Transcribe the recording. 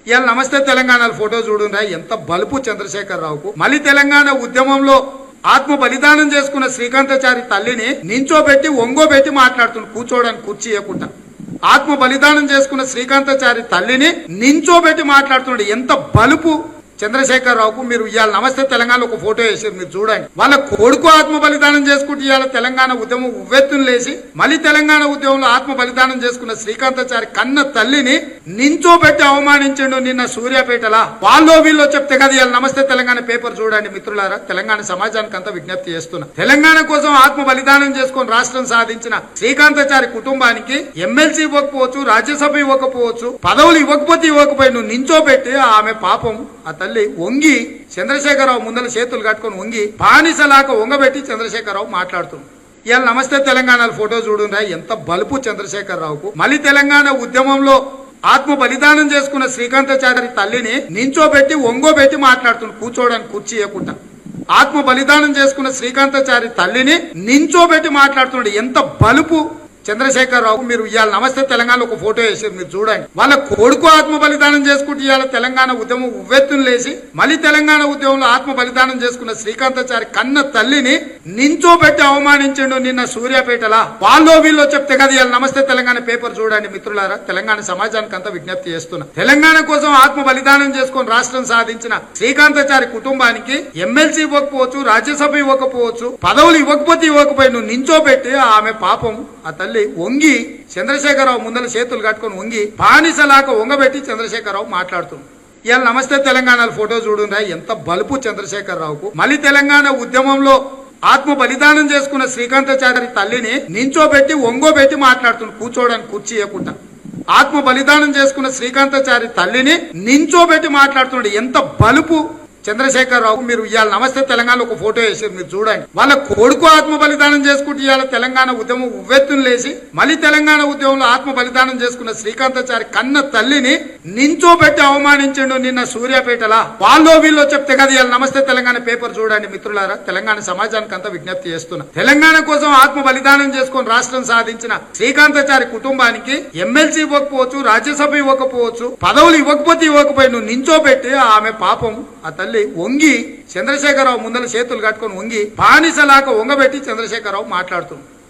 ఇవాళ నమస్తే తెలంగాణ ఫోటో చూడుండ్రా ఎంత బలుపు చంద్రశేఖర్ రావుకు. మళ్ళీ తెలంగాణ ఉద్యమంలో ఆత్మ బలిదానం చేసుకున్న శ్రీకాంతాచారి తల్లిని నించోబెట్టి ఒంగోబెట్టి మాట్లాడుతుంది, కూర్చోడానికి కుర్చీ ఇవ్వకుండా. ఆత్మ బలిదానం చేసుకున్న శ్రీకాంతాచారి తల్లిని నించోబెట్టి మాట్లాడుతున్నాడు. ఎంత బలుపు చంద్రశేఖర్ రావుకు. మీరు ఇవాళ నమస్తే తెలంగాణలో ఒక ఫోటో వేసారు, మీరు చూడండి. వాళ్ళ కొడుకు ఆత్మ బలిదానం చేసుకుంటే ఇవాళ తెలంగాణ ఉద్యమం ఉవ్వెత్తును లేచి మళ్ళీ తెలంగాణ ఉద్యమంలో ఆత్మ బలిదానం చేసుకున్న శ్రీకాంతాచారి కన్న తల్లిని నించోబెట్టి అవమానించండు నిన్న సూర్యాపేటలా. వాళ్ళో వీళ్ళో చెప్తే కదా ఇవాళ నమస్తే తెలంగాణ పేపర్ చూడండి మిత్రులారా. తెలంగాణ సమాజానికి అంతా విజ్ఞప్తి చేస్తున్నా. తెలంగాణ కోసం ఆత్మ బలిదానం చేసుకుని రాష్ట్రం సాధించిన శ్రీకాంతాచారి కుటుంబానికి ఎమ్మెల్సీ ఇవ్వకపోవచ్చు, రాజ్యసభ ఇవ్వకపోవచ్చు, పదవులు ఇవ్వకపోయి నువ్వు నించోబెట్టి ఆమె పాపం ఆ తల్లి వంగి చంద్రశేఖరరావు ముందర చేతులు కట్టుకొని వంగి బానిసలాక వంగబెట్టి చంద్రశేఖరరావు మాట్లాడుతున్నాడు. ఇవాళ నమస్తే తెలంగాణ ఫోటో చూడుండ్రా ఎంత బలుపు చంద్రశేఖర్ రావుకు. మళ్ళీ తెలంగాణ ఉద్యమంలో ఆత్మ బలిదానం చేసుకున్న శ్రీకాంతాచారి తల్లిని నించోబెట్టి ఒంగోబెట్టి మాట్లాడుతున్నాడు, కూర్చోడానికి కుర్చీ ఇవ్వకుండా. ఆత్మ బలిదానం చేసుకున్న శ్రీకాంతాచారి తల్లిని నించోబెట్టి మాట్లాడుతున్నాడు. ఎంత బలుపు చంద్రశేఖర్ రావు. మీరు ఇవాళ నమస్తే తెలంగాణలో ఒక ఫోటో వేసారు, మీరు చూడండి. వాళ్ళ కొడుకు ఆత్మ బలిదానం చేసుకుంటే ఇవాళ తెలంగాణ ఉద్యమం ఉవ్వెత్తును లేచి మళ్ళీ తెలంగాణ ఉద్యమంలో ఆత్మ బలిదానం చేసుకున్న శ్రీకాంతాచారి కన్న తల్లిని నించోబెట్టి అవమానించండు నిన్న సూర్యాపేటలా. వాళ్ళో వీళ్ళో చెప్తే కదా ఇవాళ నమస్తే తెలంగాణ పేపర్ చూడండి మిత్రులారా. తెలంగాణ సమాజానికి అంతా విజ్ఞప్తి చేస్తున్నా. తెలంగాణ కోసం ఆత్మ బలిదానం చేసుకుని రాష్ట్రం సాధించిన శ్రీకాంతాచారి కుటుంబానికి ఎమ్మెల్సీ ఇవ్వకపోవచ్చు, రాజ్యసభ ఇవ్వకపోవచ్చు, పదవులు ఇవ్వకపోయి నువ్వు నించోబెట్టి ఆమె పాపం ఆ తల్లి వంగి చంద్రశేఖరరావు ముందర చేతులు కట్టుకొని వంగి బానిసలాక వంగబెట్టి చంద్రశేఖరరావు మాట్లాడుతున్నాడు. ఇవాళ నమస్తే తెలంగాణ ఫోటో చూడుండ్రా ఎంత బలుపు చంద్రశేఖర్ రావుకు. మళ్ళీ తెలంగాణ ఉద్యమంలో ఆత్మ బలిదానం చేసుకున్న శ్రీకాంతాచారి తల్లిని నించోబెట్టి ఒంగోబెట్టి మాట్లాడుతున్నాడు, కూర్చోడానికి కుర్చీ ఇవ్వకుండా. ఆత్మ బలిదానం చేసుకున్న శ్రీకాంతాచారి తల్లిని నించోబెట్టి మాట్లాడుతున్నాడు. ఎంత బలుపు చంద్రశేఖర్ రావు. మీరు ఇవాళ నమస్తే తెలంగాణలో ఒక ఫోటో వేసారు, మీరు చూడండి. వాళ్ళ కొడుకు ఆత్మ బలిదానం చేసుకుంటే ఇవాళ తెలంగాణ ఉద్యమం ఉవ్వెత్తును లేచి మళ్ళీ తెలంగాణ ఉద్యమంలో ఆత్మ బలిదానం చేసుకున్న శ్రీకాంతాచారి కన్న తల్లిని నించోబెట్టి అవమానించండు నిన్న సూర్యాపేటలా. వాళ్ళో వీళ్ళో చెప్తే కదా ఇవాళ నమస్తే తెలంగాణ పేపర్ చూడండి మిత్రులారా. తెలంగాణ సమాజానికి అంతా విజ్ఞప్తి చేస్తున్నా. తెలంగాణ కోసం ఆత్మ బలిదానం చేసుకుని రాష్ట్రం సాధించిన శ్రీకాంతాచారి కుటుంబానికి ఎమ్మెల్సీ ఇవ్వకపోవచ్చు, రాజ్యసభ ఇవ్వకపోవచ్చు, పదవులు ఇవ్వకపోయి నువ్వు నించోబెట్టి ఆమె పాపం ఆ తల్లి వంగి చంద్రశేఖరరావు ముందర చేతులు కట్టుకొని వంగి బానిసలాక వంగబెట్టి చంద్రశేఖరరావు మాట్లాడుతున్నాడు.